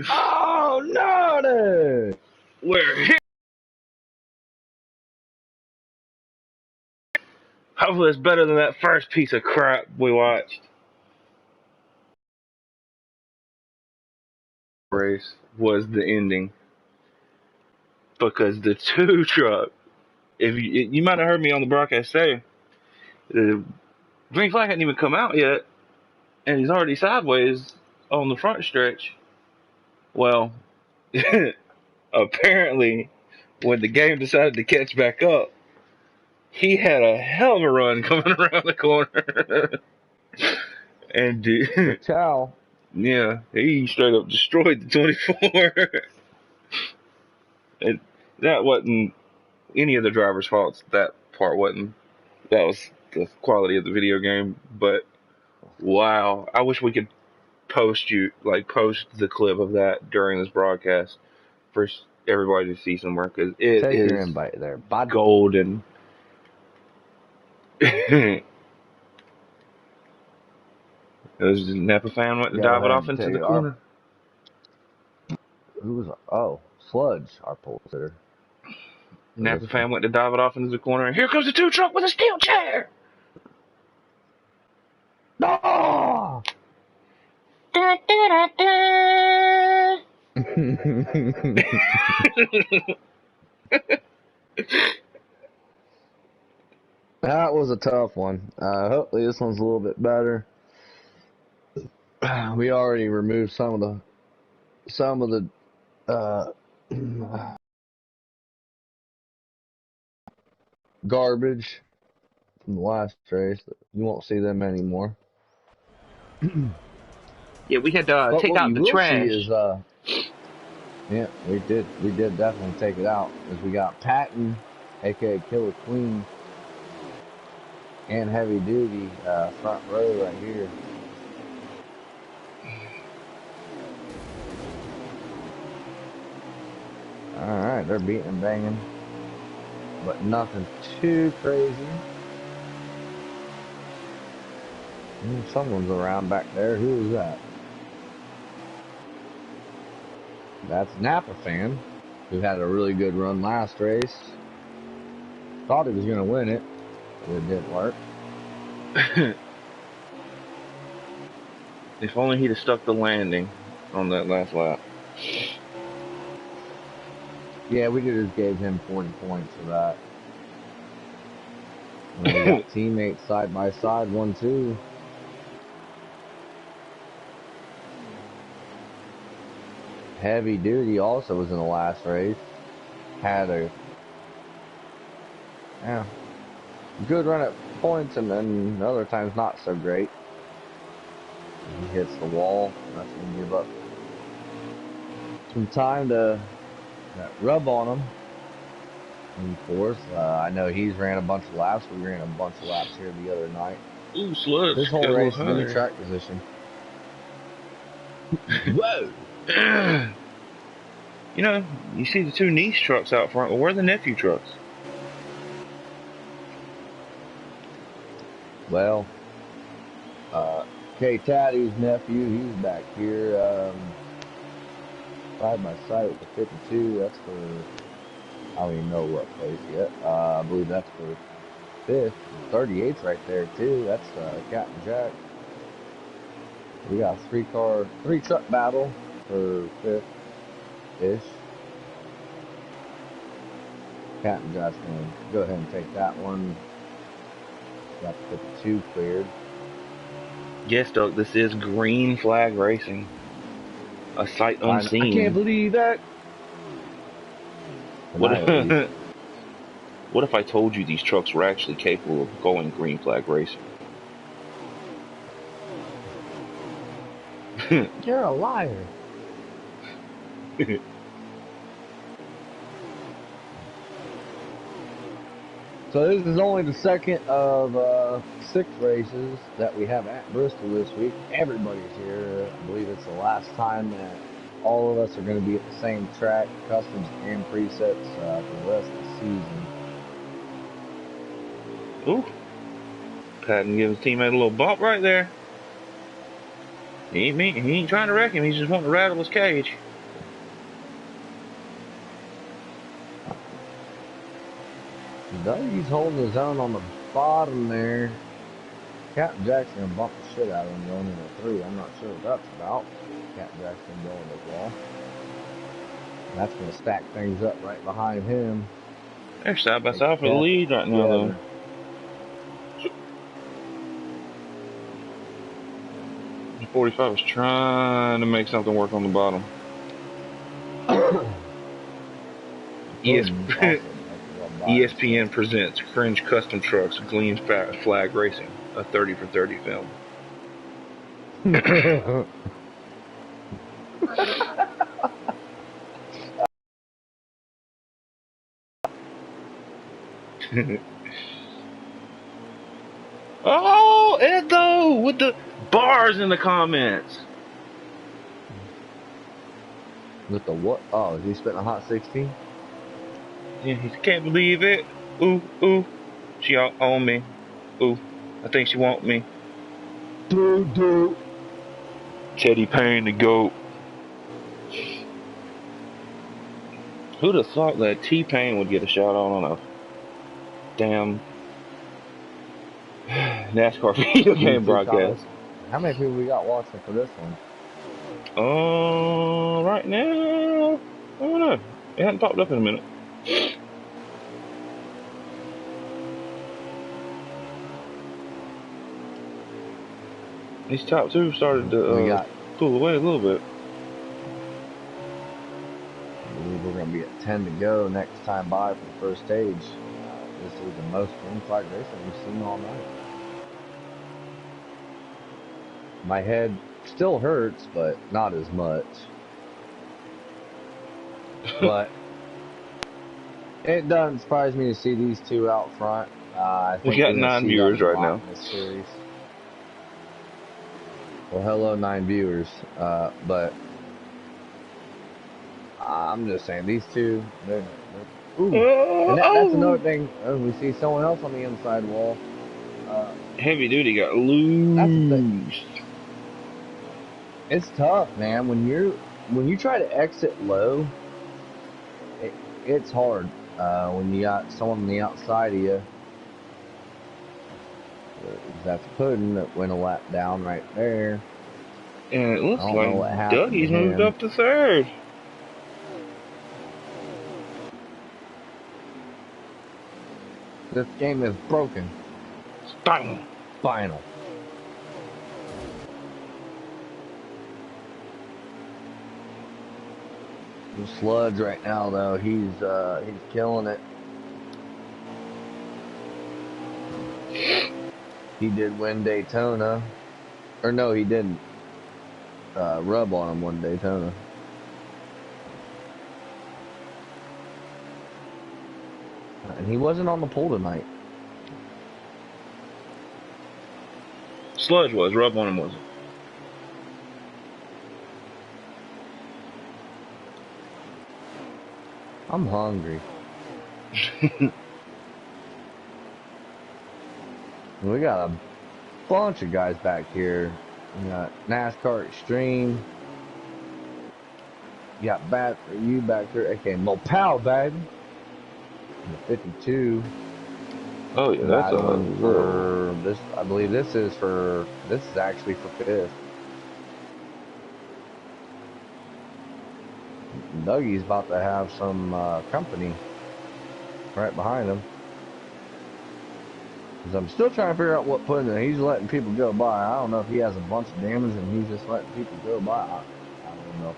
Oh no, dude! We're here. Hopefully it's better than that first piece of crap we watched. Race was the ending because the two truck. If you might have heard me on the broadcast say the green flag hadn't even come out yet, and he's already sideways on the front stretch. Well, apparently, when the game decided to catch back up, he had a hell of a run coming around the corner. And Ciao. yeah, he straight up destroyed the 24. And that wasn't any of the driver's faults. That part wasn't. That was the quality of the video game. But wow, I wish we could post the clip of that during this broadcast for everybody to see somewhere because it Take your is invite there, bud. golden. Those Napa fan went to Go dive it ahead off and into take the it. corner. Who's Sludge, our pole sitter. Napa fan went to dive it off into the corner, and here comes the two truck with a steel chair. No! Da, da, da, da. That was a tough one. Hopefully this one's a little bit better. We already removed some of the garbage from the last race. You won't see them anymore. Yeah, we had to But take what out you the will see trash. is yeah, we did definitely take it out, because we got Patton, aka Killer Queen, and Heavy Duty front row right here. Alright, they're beating and banging, but nothing too crazy. Someone's around back there. Who is that? That's Napa fan, who had a really good run last race. Thought he was going to win it, but it didn't work. If only he'd have stuck the landing on that last lap. Yeah, we could have just gave him 40 points for that. And we got teammates side by side, 1-2. Heavy Duty also was in the last race. Had a good run at points, and then other times not so great. He hits the wall. That's going to give up some time to rub on him. In fourth, I know he's ran a bunch of laps. We ran a bunch of laps here the other night. Ooh, Sludge. This whole race is in track position. Whoa! You know, you see the two niece trucks out front. Well, where are the nephew trucks? Well, K Tattoo's nephew, he's back here, side by side with the 52. That's for, I don't even know what place yet. I believe that's for 5th. 38's right there too. That's Captain Jack. We got a three truck battle for 5th-ish. Captain Jack's gonna go ahead and take that one. Got the 52 cleared. Yes, Doug, this is green flag racing. A sight unseen. I can't believe that. What if I told you these trucks were actually capable of going green flag racing? You're a liar. So this is only the second of 6 races that we have at Bristol this week. Everybody's here. I believe it's the last time that all of us are going to be at the same track, customs and presets for the rest of the season. Ooh. Patton gives his teammate a little bump right there. He ain't trying to wreck him. He's just wanting to rattle his cage. Dougie's holding his own on the bottom there. Captain Jackson bumped the shit out of him going into 3. I'm not sure what that's about. Captain Jackson going as well. That's going to stack things up right behind him. They're side by side for the lead right now, though. 45 is trying to make something work on the bottom. ESPN presents Cringe Custom Trucks Gleam Flag Racing, a 30 for 30 film. Oh, Edo with the bars in the comments. With the what? Oh, is he spitting a hot 16? Yeah, he can't believe it. Ooh, ooh. She all on me. Ooh, I think she want me. Do. Teddy Payne the GOAT. Who'd have thought that T-Pain would get a shout out on a damn NASCAR video game broadcast? How many people we got watching for this one? Right now, I don't know. It hasn't popped up in a minute. These top two started to pull away a little bit. I believe we're going to be at 10 to go next time by for the first stage. This is the most green flag racing we've seen all night. My head still hurts, but not as much. But it doesn't surprise me to see these two out front. I think we got 9 viewers right now. This series. Well, hello, 9 viewers. But I'm just saying, these two, that's another thing. We see someone else on the inside wall. Heavy Duty got loose. It's tough, man. When you try to exit low, it's hard. When you got someone on the outside of you. That's Puddin that went a lap down right there. And it looks like Dougie's moved up to 3rd. This game is broken. Final. Sludge right now, though, he's killing it. He did win Daytona, or no, he didn't. Rub on him one Daytona. And he wasn't on the pole tonight. Sludge was, Rub on him wasn't. I'm hungry. We got a bunch of guys back here. We got NASCAR Extreme. You got Bat for you back there. Okay, Mopal, baby. The 52. Oh yeah, that's for this. I believe this is actually for 5th. Dougie's about to have some company right behind him. Because I'm still trying to figure out what Puddin. He's letting people go by. I don't know if he has a bunch of damage and he's just letting people go by. I don't know.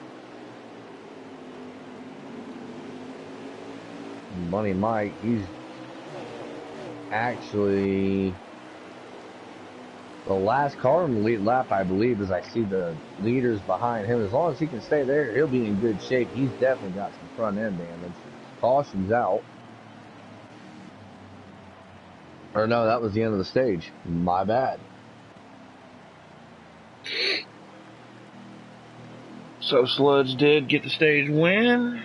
Money Mike, he's actually the last car in the lead lap, I believe, as I see the leaders behind him. As long as he can stay there, he'll be in good shape. He's definitely got some front end damage. Caution's out. Or no, that was the end of the stage. My bad. So Sludge did get the stage win.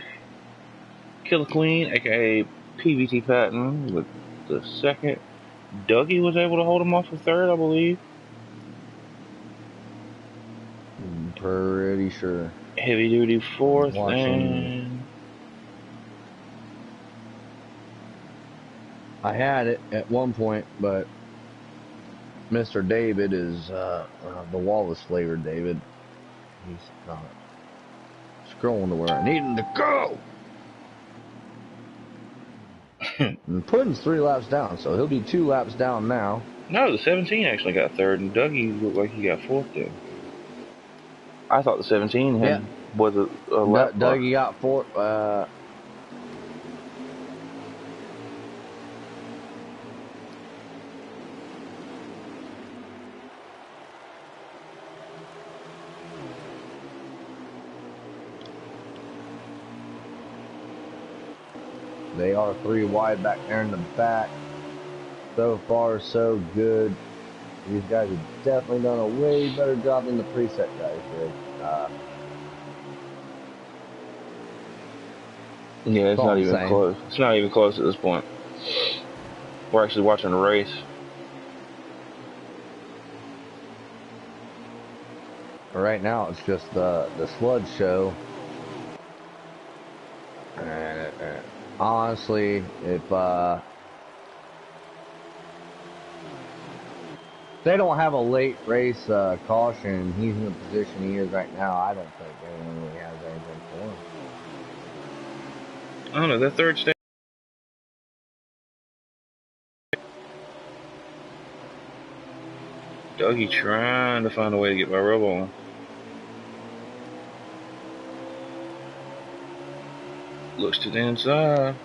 Killer Queen, aka PVT Patton, with the 2nd. Dougie was able to hold him off for 3rd, I believe. Pretty sure. Heavy duty fourth Watching. and... I had it at one point, but Mr. David is the Wallace flavored David. He's not scrolling to where I need him to go. And Puddin's 3 laps down, so he'll be 2 laps down now. No, the 17 actually got third, and Dougie looked like he got fourth then. I thought the 17 was a lap car. Dougie got 4. They are 3 wide back there in the back. So far, so good. These guys have definitely done a way better job than the preset guys did. Yeah, it's not even close. It's not even close at this point. We're actually watching a race. Right now, it's just the sludge show. And honestly, if they don't have a late race caution, he's in the position he is right now, I don't think anyone really has anything for him. I don't know, that third stage. Dougie trying to find a way to get my rubber on. Looks to the inside.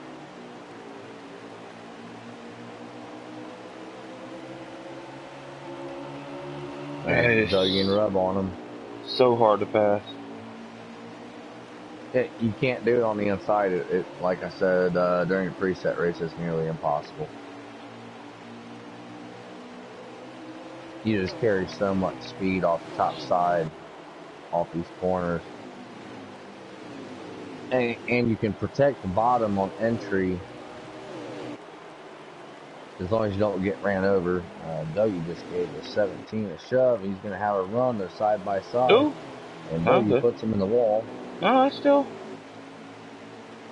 Dougie and rub on him. So hard to pass. You can't do it on the inside. It like I said during the preset race, it's nearly impossible. You just carry so much speed off the top side, off these corners. And you can protect the bottom on entry as long as you don't get ran over. Dougie just gave the 17 a shove. He's going to have a run. They're side by side. Ooh. And Dougie puts him in the wall. No, it's still...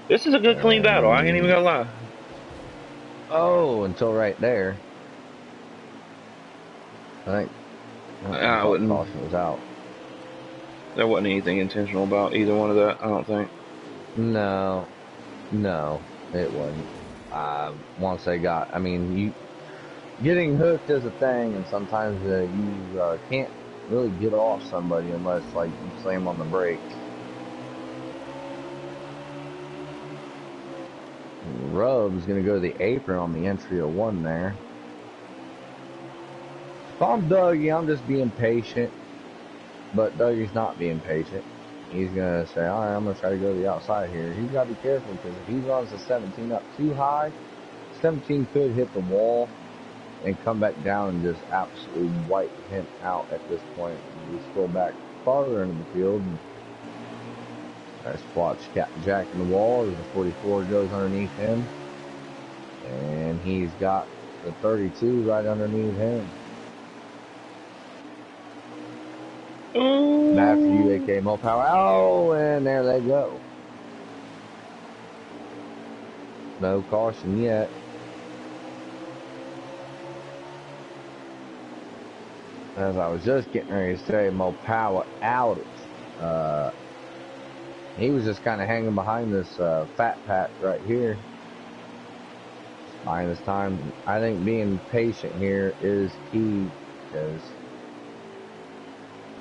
This is a good clean battle. I ain't even going to lie. Oh, until right there. I think caution was out. There wasn't anything intentional about either one of that, I don't think. No, it wasn't. Once they got, getting hooked is a thing, and sometimes you can't really get off somebody unless, like, you slam on the brakes. Rub's gonna go to the apron on the entry of 1 there. If I'm Dougie, I'm just being patient, but Dougie's not being patient. He's going to say, all right, I'm going to try to go to the outside here. He's got to be careful because if he runs the 17 up too high, 17 could hit the wall and come back down and just absolutely wipe him out at this point. He's still back farther into the field. And let's watch Captain Jack in the wall as the 44 goes underneath him. And he's got the 32 right underneath him. Bad for you, AK Mo Power. Oh, and there they go. No caution yet. As I was just getting ready to say, Mo Power out. He was just kind of hanging behind this fat pat right here. Buying his time. I think being patient here is key because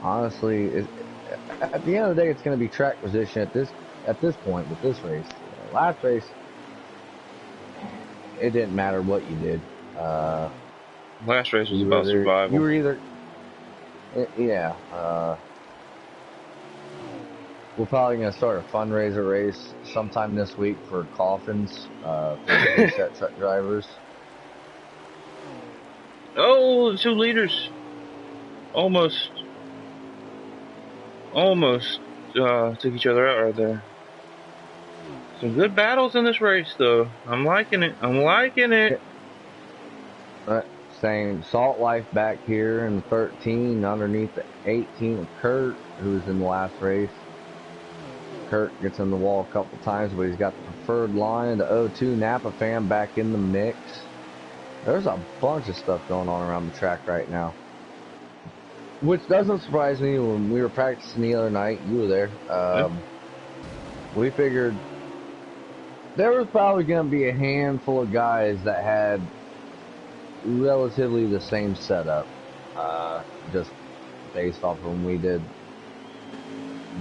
honestly, at the end of the day, it's going to be track position at this point with this race. Last race, it didn't matter what you did. Last race was about survival. You were either, yeah. We're probably going to start a fundraiser race sometime this week for coffins for the preset truck drivers. Oh, the 2 leaders almost took each other out right there. Some good battles in this race, though. I'm liking it. All right, Same Salt Life back here in 13 underneath the 18 of Kurt, who was in the last race. Kurt gets in the wall a couple times, but he's got the preferred line. The 02 Napa fan back in the mix. There's a bunch of stuff going on around the track right now, which doesn't surprise me. When we were practicing the other night, you were there. We figured there was probably going to be a handful of guys that had relatively the same setup, just based off of when we did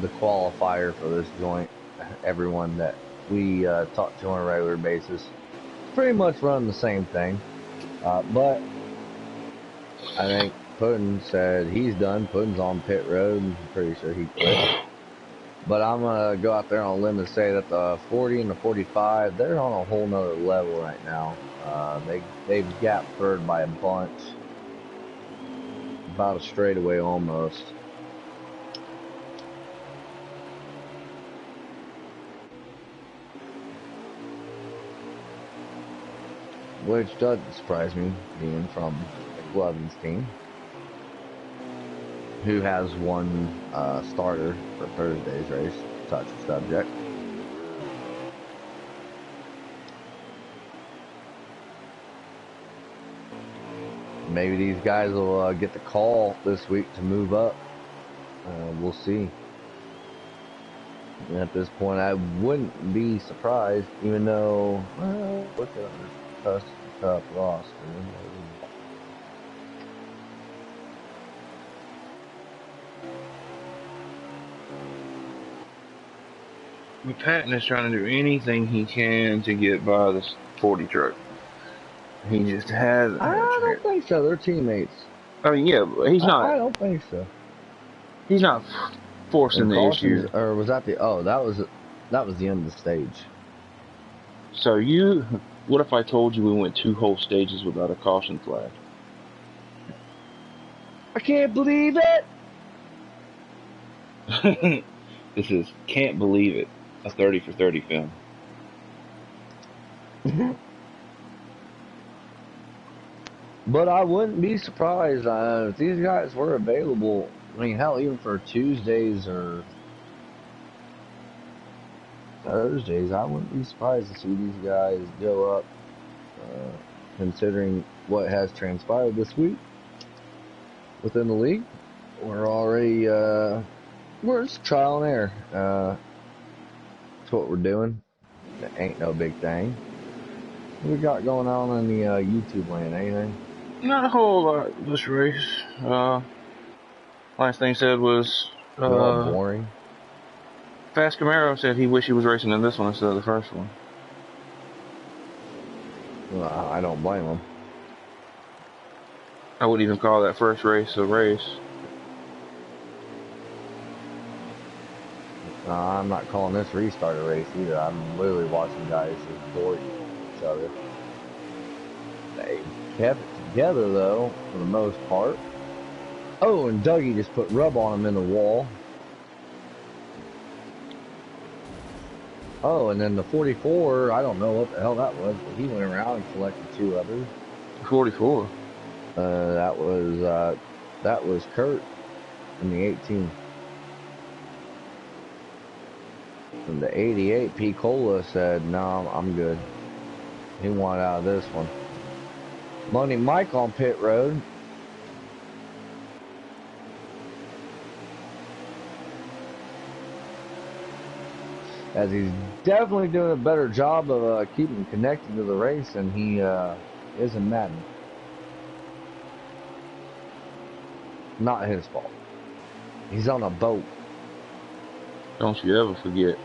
the qualifier for this joint. Everyone that we talk to on a regular basis pretty much run the same thing, but I think Puddin said he's done. Puddin's on pit road. I'm pretty sure he quit. But I'm going to go out there on a limb and say that the 40 and the 45, they're on a whole nother level right now. They've gapped third by a bunch. About a straightaway almost. Which doesn't surprise me, being from McLovin's team, who has one starter for Thursday's race. Touch the subject. Maybe these guys will get the call this week to move up. We'll see. And at this point, I wouldn't be surprised, even though, look at our Cup roster. Patton is trying to do anything he can to get by this 40 truck. He just has. I don't think so. They're teammates. I mean, yeah, but he's not. I don't think so. He's not forcing the issue. Or was that the? Oh, that was the end of the stage. So what if I told you we went 2 whole stages without a caution flag? I can't believe it. This is can't believe it. A 30 for 30 film. But I wouldn't be surprised if these guys were available. I mean, hell, even for Tuesdays or Thursdays, I wouldn't be surprised to see these guys go up, considering what has transpired this week within the league. We're already, we're just trial and error. That's what we're doing. That ain't no big thing. What we got going on in the YouTube land? Anything? Not a whole lot this race. Last thing said was boring. Fast Camaro said he wished he was racing in this one instead of the first one. Well, I don't blame him. I wouldn't even call that first race a race. I'm not calling this restart a race either. I'm literally watching guys just board each other. They kept it together though, for the most part. Oh, and Dougie just put rub on him in the wall. Oh, and then the 44, I don't know what the hell that was, but he went around and collected 2 others. 44. That was Kurt in the 18. And the 88, P. Cola said, "No, I'm good." He wanted out of this one. Money Mike on pit road. As he's definitely doing a better job of keeping connected to the race than he is in Madden. Not his fault. He's on a boat. Don't you ever forget.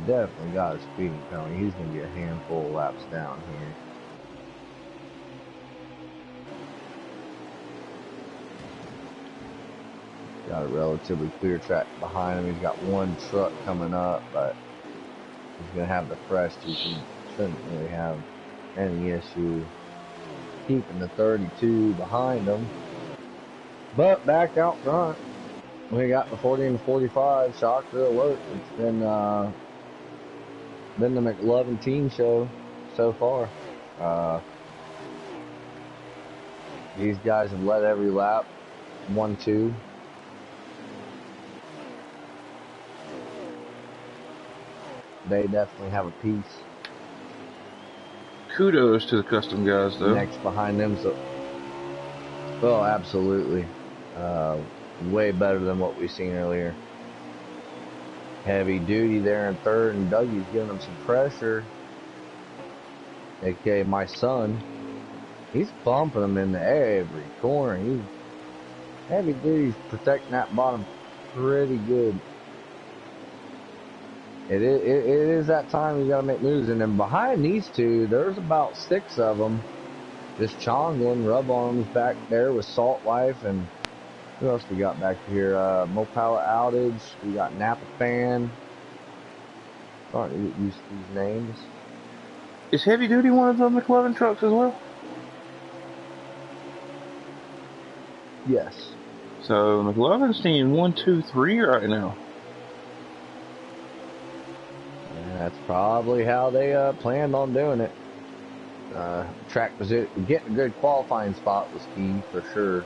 Definitely got a speeding penalty. He's going to get a handful of laps down here. Got a relatively clear track behind him. He's got one truck coming up, but he's going to have the fresh. He shouldn't really have any issue keeping the 32 behind him. But back out front, we got the 40 and 45. Shocker alert. It's been the McLovin team show so far. These guys have led every lap. 1-2. They definitely have a piece. Kudos to the custom guys, though. Next behind them, so oh, absolutely. Way better than what we've seen earlier. Heavy duty there in third, and Dougie's giving him some pressure. AKA my son. He's bumping him in every corner. He's heavy duty's protecting that bottom pretty good. It is that time you got to make moves. And then behind these two, there's about 6 of them just chongling, rub arms back there with Salt Life. And who else we got back here? Mopower Outage. We got Napa Fan. Aren't you used to these names? Is Heavy Duty one of the McLovin trucks as well? Yes. So McLovin's team 1, 2, 3 right now. That's probably how they planned on doing it. Track position, getting a good qualifying spot was key for sure.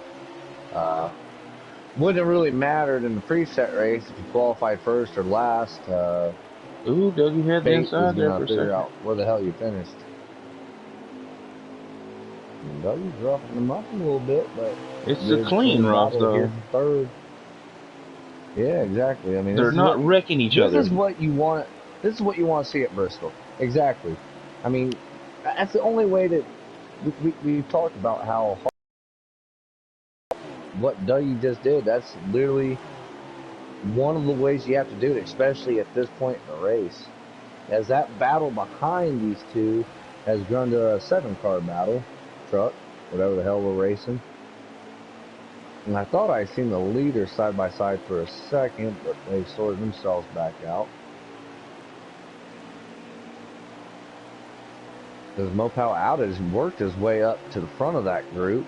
Wouldn't have really mattered in the preset race if you qualified first or last. Ooh, Dougie had the inside there for a second. Out where the hell you finished. And Dougie's roughing them up a little bit, but it's a clean rough though. Here for third. Yeah, exactly. I mean, they're not wrecking each other. This is what you want. This is what you want to see at Bristol. Exactly. I mean, that's the only way that we've talked about how what Dougie just did. That's literally one of the ways you have to do it, especially at this point in the race. As that battle behind these two has grown to a 7-car battle, truck, whatever the hell we're racing. And I thought I seen the leaders side by side for a second, but they sorted themselves back out. Because Mopow Outage worked his way up to the front of that group.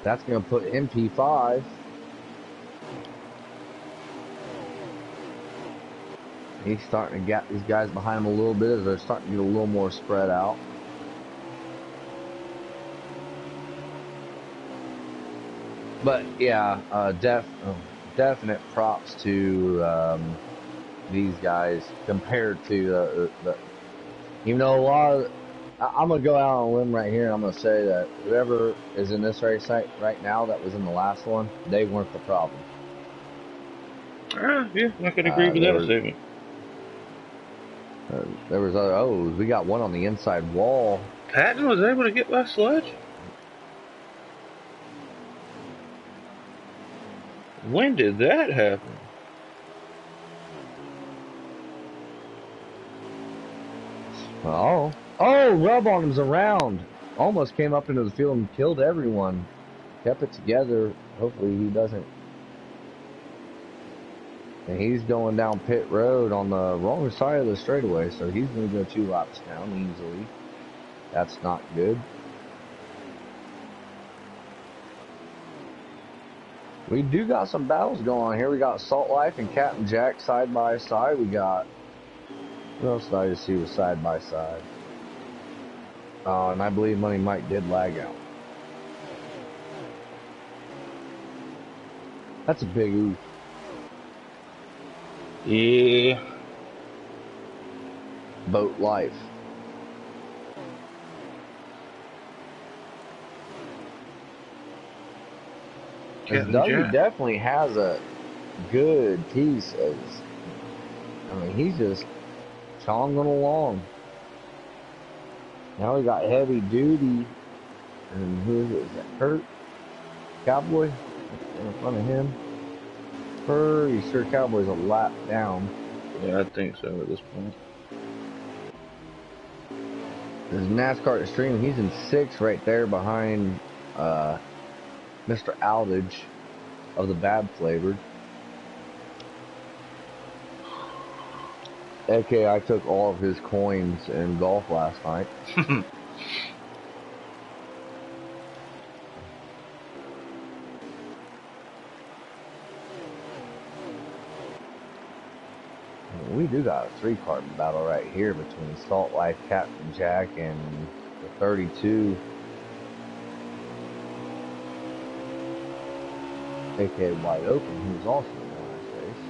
That's going to put MP5. He's starting to get these guys behind him a little bit as they're starting to get a little more spread out. But yeah, definite props to these guys compared to even though a lot of, I'm gonna go out on a limb right here and I'm gonna say that whoever is in this race right now that was in the last one, they weren't the problem. Yeah, I can agree with that statement. There was other we got one on the inside wall. Patton was able to get by Sledge? When did that happen? Oh, rub on him's around. Almost came up into the field and killed everyone. Kept it together. Hopefully he doesn't. And he's going down pit road on the wrong side of the straightaway, so he's going to go 2 laps down easily. That's not good. We do got some battles going on here. We got Salt Life and Captain Jack side by side. We got, what else did I just see was side by side? And I believe Money Mike did lag out. That's a big oof. Yeah. Boat life. Dougie definitely has a good piece of, I mean, he's just chonging along. Now we got Heavy Duty, and who is it? Is that Kurt? Cowboy? In front of him? Pretty sure Cowboy's a lap down. Yeah, I think so at this point. There's NASCAR Extreme. He's in 6th right there behind Mr. Outage of the Bad Flavored. AKA, I took all of his coins in golf last night. We do got a 3-car battle right here between Salt Life, Captain Jack, and the 32. AK wide open, who was also in the last race.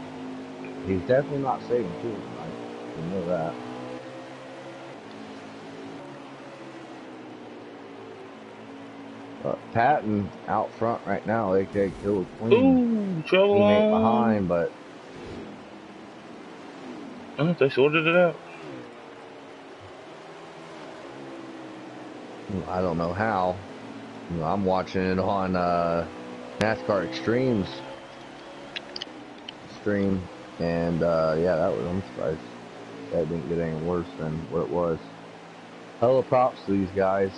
He's definitely not saving fuel tonight. You know that. Patton out front right now, AK Killer Queen. Ooh, trouble Teammate on. behind, but They sorted it out. I don't know how. I'm watching it on NASCAR Extremes stream, and yeah, I'm surprised that didn't get any worse than what it was. Hella props to these guys.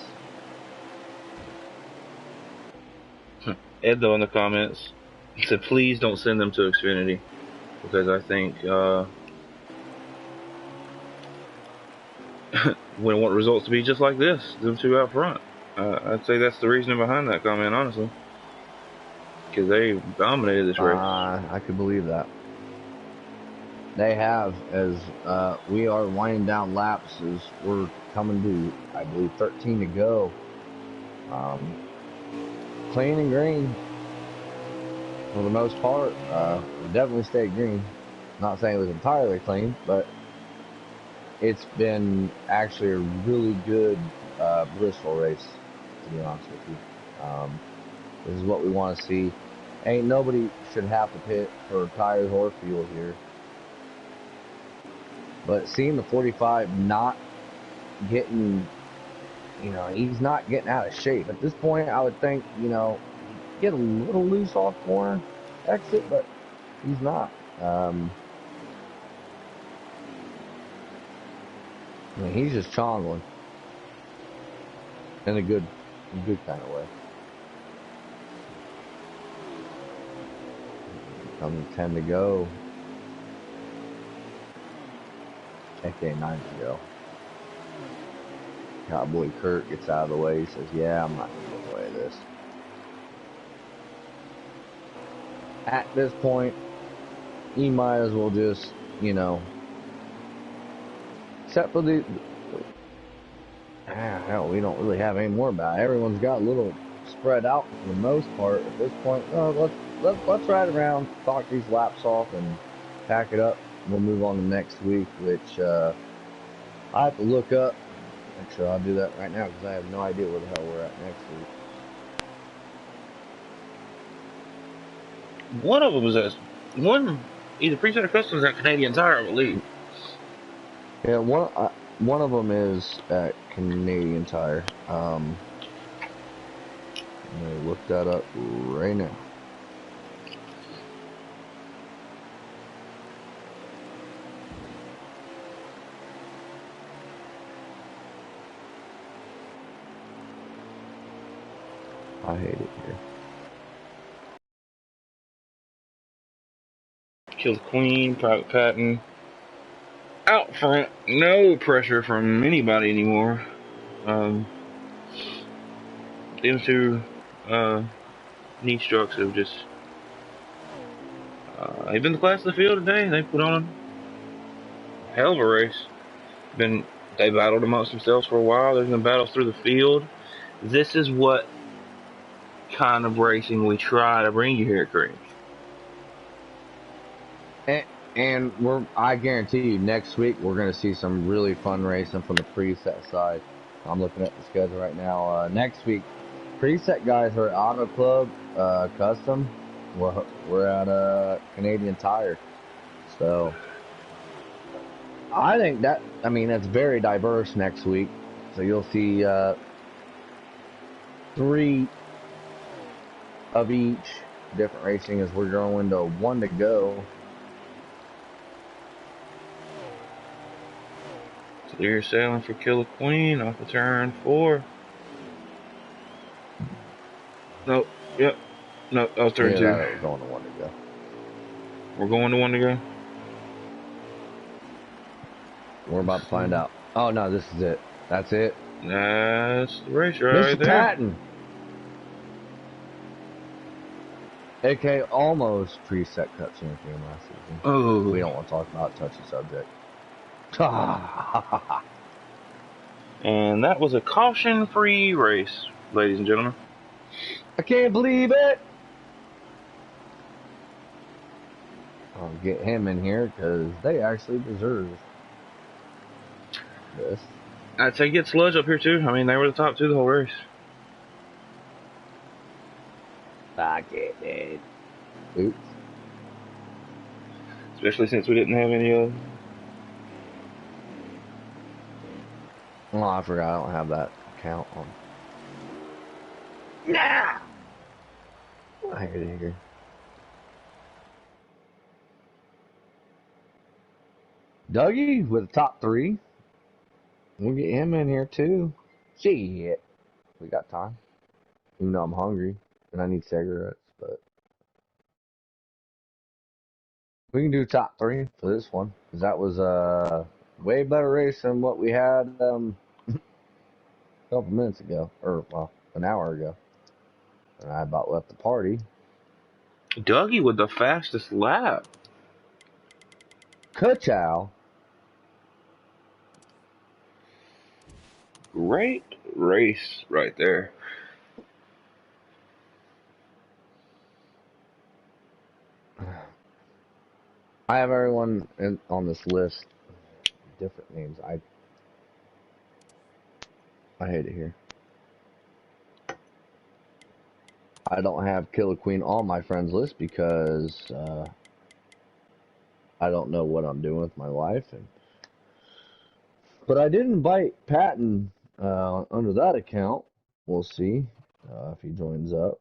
Ed, though, in the comments said, please don't send them to Xfinity, because I think we want results to be just like this, them two out front. I'd say that's the reasoning behind that comment, honestly, because they dominated this race. I could believe that. They have, as we are winding down laps, as we're coming to, I believe, 13 to go. Clean and green for the most part. Definitely stayed green. Not saying it was entirely clean, but it's been actually a really good Bristol race, to be honest with you. This is what we want to see. Ain't nobody should have to pit for tires or fuel here. But seeing the 45 not getting, he's not getting out of shape. At this point, I would think, get a little loose off corner exit, but he's not. He's just chongling in a good kind of way. Coming 10 to go. AK 9 to go. Cowboy Kurt gets out of the way. He says, yeah, I'm not going to get in the way of this. At this point, he might as well just, except for the, hell, we don't really have any more about it. Everyone's got a little spread out for the most part at this point. Let's ride around, talk these laps off, and pack it up. We'll move on to next week, which I have to look up. Actually, I'll do that right now because I have no idea where the hell we're at next week. One of them was either preset or customs at Canadian Tire, I believe. Yeah, one of them is at Canadian Tire. I'm gonna look that up right now. I hate it here. Kill the Queen, Private Patton. Out front, no pressure from anybody anymore. Them two niche trucks have just they've been the class of the field today. They put on a hell of a race. They battled amongst themselves for a while. There's been battles through the field. This is what kind of racing we try to bring you here at Craig. And I guarantee you, next week we're going to see some really fun racing from the preset side. I'm looking at the schedule right now. Next week, preset guys are at Auto Club, Custom. We're at Canadian Tire. So I think that's very diverse next week. So you'll see 3 of each different racing as we're going to 1 to go. Clear sailing for Killer Queen off of turn 4. Nope. Yep. No, that was turn 2. We're going to 1 to go. We're going to 1 to go. We're about to find out. Oh no, this is it. That's it. That's the race right Mr. there. Patton. AK almost preset cut champion last season. Oh. We don't want to talk about touchy subject. And that was a caution-free race, ladies and gentlemen. I can't believe it. I'll get him in here because they actually deserve this. I'd say get Sludge up here too. I mean, they were the top two the whole race. Fuck it, dude. Oops. Especially since we didn't have any Oh, I forgot I don't have that account on. Nah! I hate it here. Dougie with the top 3. We'll get him in here too. Shit. We got time. Even though I'm hungry and I need cigarettes, but we can do top 3 for this one. Because that was a way better race than what we had a couple minutes ago. Or, well, an hour ago. And I about left the party. Dougie with the fastest lap. Ka-chow. Great race right there. I have everyone on this list. Different names. I hate it here. I don't have Killer Queen on my friends list because I don't know what I'm doing with my life. But I did invite Patton under that account. We'll see if he joins up.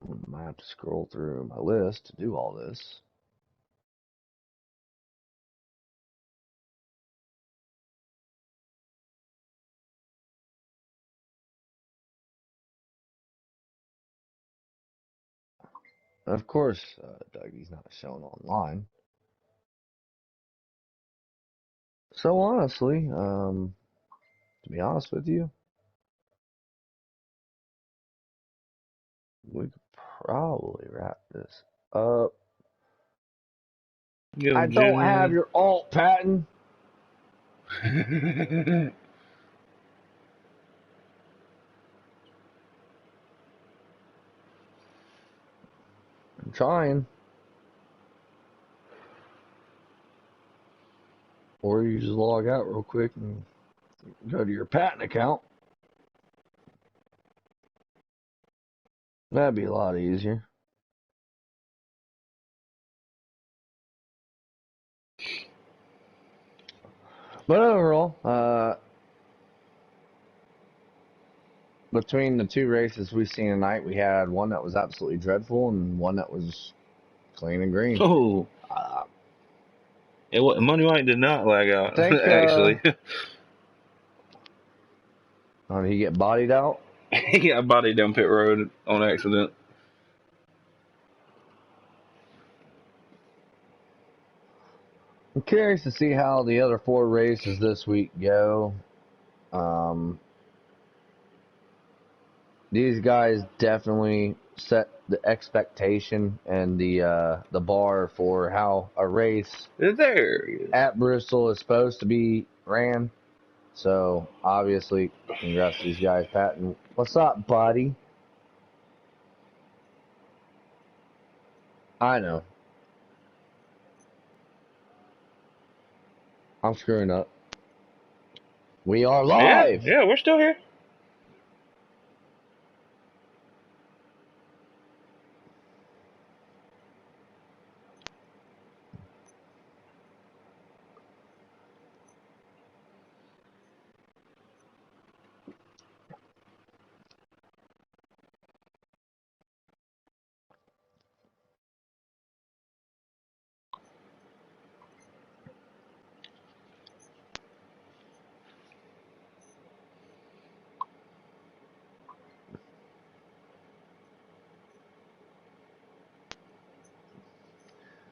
I might have to scroll through my list to do all this. Of course, Dougie's not shown online. So honestly, to be honest with you, we could probably wrap this up. Yo, I don't have Jimmy. your alt, Patton. I'm trying. Or you just log out real quick and go to your Patton account. That'd be a lot easier. But overall, between the 2 races we've seen tonight, we had one that was absolutely dreadful and one that was clean and green. Oh, Uh, Money White did not lag I out, think, actually. did he get bodied out? He got bodied down pit road on accident. I'm curious to see how the other 4 races this week go. Um, these guys definitely set the expectation and the bar for how a race There he is. at Bristol is supposed to be ran. So obviously, congrats to these guys. Patton, what's up, buddy? I know I'm screwing up. We are Yeah, live. yeah, we're still here.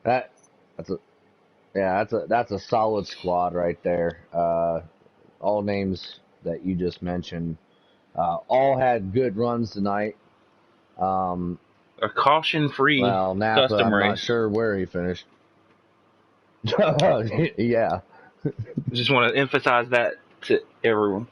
That that's a yeah, that's a solid squad right there. All names that you just mentioned, all had good runs tonight. Um, A caution-free well, Napa, custom I'm not race. sure where he finished. Yeah. Just want to emphasize that to everyone.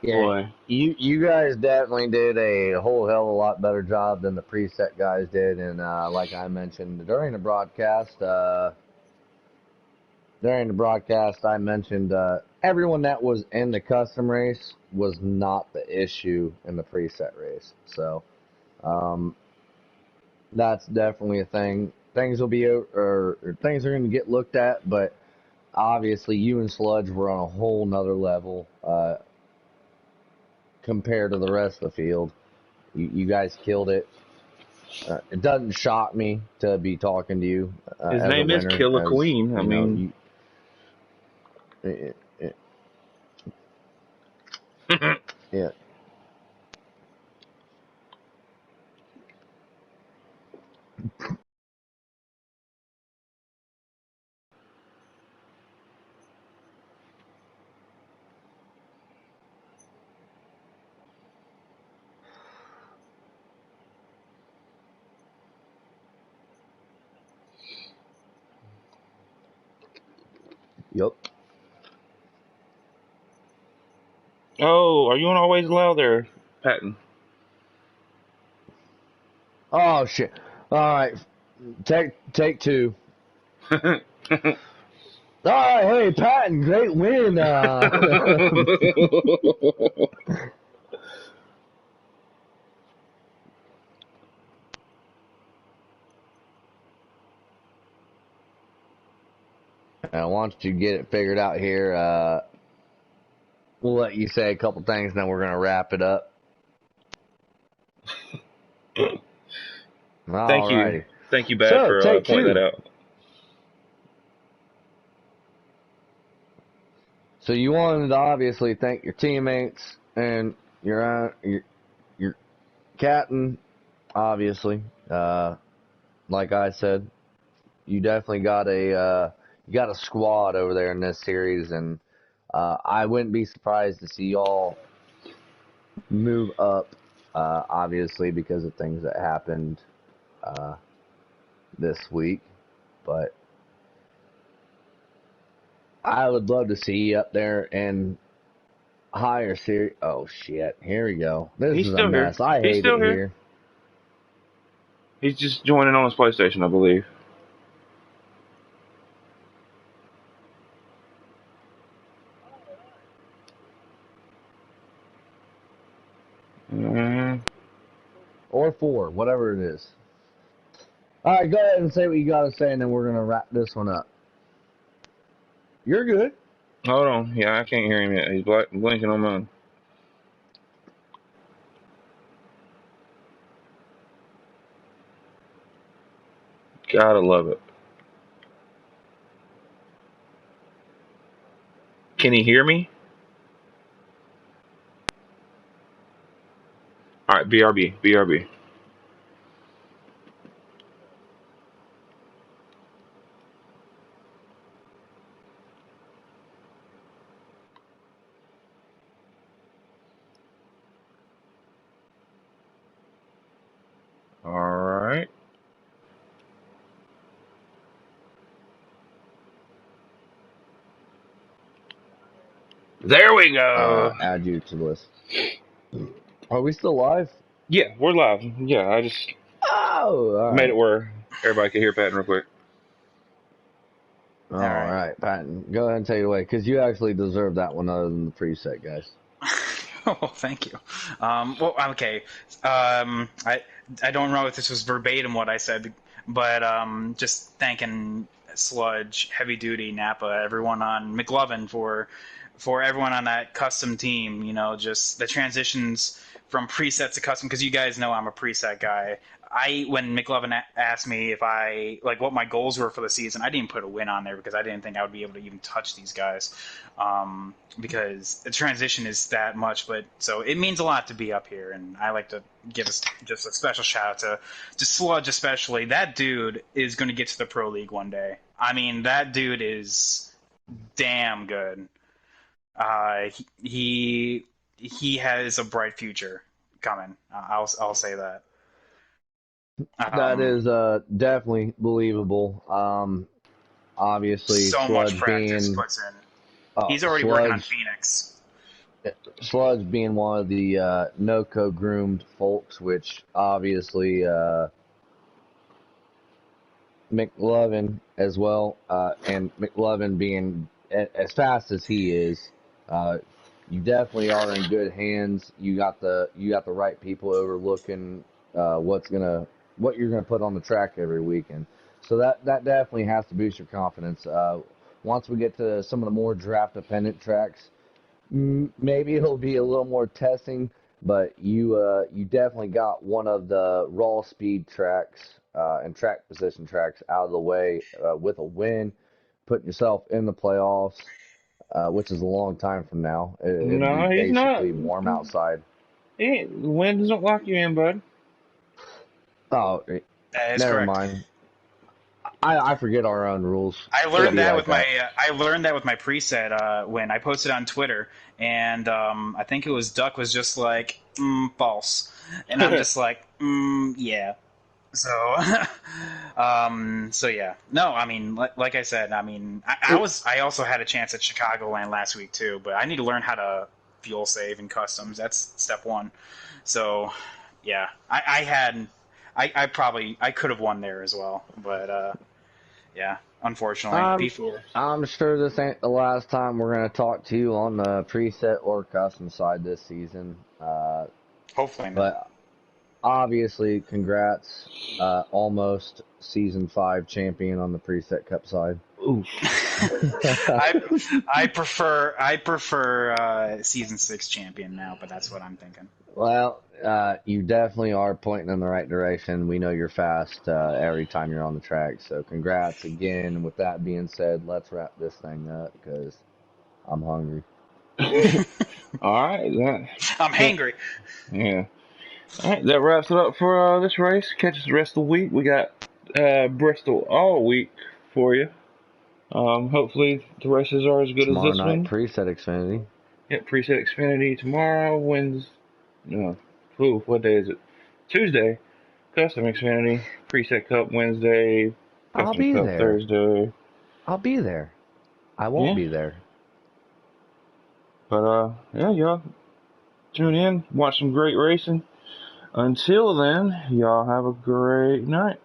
Yeah, Boy, you guys definitely did a whole hell of a lot better job than the preset guys did, and like I mentioned during the broadcast, I mentioned everyone that was in the custom race was not the issue in the preset race. So um, that's definitely a thing. Things will be or things are going to get looked at, but obviously you and Sludge were on a whole nother level compared to the rest of the field. You guys killed it. It doesn't shock me to be talking to you his as a name is winner, Killer as Queen. I you know. mean, It, it, yeah. Yep. oh, are you on Always Loud there, Patton? Oh shit. All right. Take two. All right. Hey, Patton, great win. I want you to get it figured out here. We'll let you say a couple things, and then we're gonna wrap it up. All Thank you, righty. thank you, Bad, So for take pointing that two. out. So you wanted to obviously thank your teammates and your captain, obviously. Like I said, you definitely got a squad over there in this series, and I wouldn't be surprised to see y'all move up. Obviously, because of things that happened uh, this week, but I would love to see you up there and higher series. Oh shit! Here we go. This He's is a still here. mess. I He's hate it still here. here. He's just joining on his PlayStation, I believe. Mm, Or four, whatever it is. All right, go ahead and say what you got to say, and then we're gonna wrap this one up. You're good. hold on. Yeah, I can't hear him yet. He's blinking on mine. Gotta love it. Can he hear me? All right, BRB, BRB. All right. There we go. Add you to the list. Are we still live? Yeah, we're live. Yeah, I just Oh, all made it right. where everybody could hear Patton real quick. All All right. right, Patton. Go ahead and take it away, because you actually deserve that one other than the preset, guys. Oh, thank you. Well, okay. I don't know if this was verbatim what I said, but just thanking Sludge, Heavy Duty, Napa, everyone on McLovin for everyone on that custom team. You know, just the transitions from preset to custom, because you guys know I'm a preset guy. When McLovin asked me if I like what my goals were for the season, I didn't put a win on there because I didn't think I would be able to even touch these guys, because the transition is that much. But so it means a lot to be up here, and I like to give us just a special shout out to Sludge, especially. That dude is going to get to the pro league one day. I mean, that dude is damn good. He has a bright future coming. I'll say that. That Um, is definitely believable. Obviously, so much practice puts in. He's already working on Phoenix. Sludge being one of the NOCO groomed folks, which obviously McLovin as well, and McLovin being as fast as he is, uh, you definitely are in good hands. You got the right people overlooking what you're gonna put on the track every weekend. So that definitely has to boost your confidence. Once we get to some of the more draft dependent tracks, maybe it'll be a little more testing, but you definitely got one of the raw speed tracks and track position tracks out of the way with a win, putting yourself in the playoffs, which is a long time from now. It'd be No, he's not. basically warm outside. The wind doesn't lock you in, bud. Oh, That is never correct. mind. I forget our own rules. I It'd learned be that like with my that. I learned that with my preset when I posted on Twitter, and I think it was Duck was just like false, and I'm just like yeah. So so yeah, no, I mean like I said, I mean I also had a chance at Chicagoland last week too, but I need to learn how to fuel save in customs. That's step one. So yeah, I had I could have won there as well, but yeah, unfortunately, I'm before. I'm sure this ain't the last time we're gonna talk to you on the preset or custom side this season. Hopefully not. But obviously, congrats, almost season 5 champion on the preset cup side. Oof. I I prefer season 6 champion now, but that's what I'm thinking. Well, you definitely are pointing in the right direction. We know you're fast every time you're on the track, so congrats again. With that being said, let's wrap this thing up because I'm hungry. All right. I'm That, hangry. yeah. All right. That wraps it up for this race. Catch us the rest of the week. We got Bristol all week for you. Hopefully the races are as good as Tomorrow this night, one. preset Xfinity. Yep. Preset Xfinity tomorrow. Wednesday. No. Ooh, what day is it? Tuesday. Custom Xfinity. Preset Cup Wednesday. I'll Custom be Cup there. Thursday. I'll be there. I won't Yeah. be there. But yeah, y'all tune in, watch some great racing. Until then, y'all have a great night.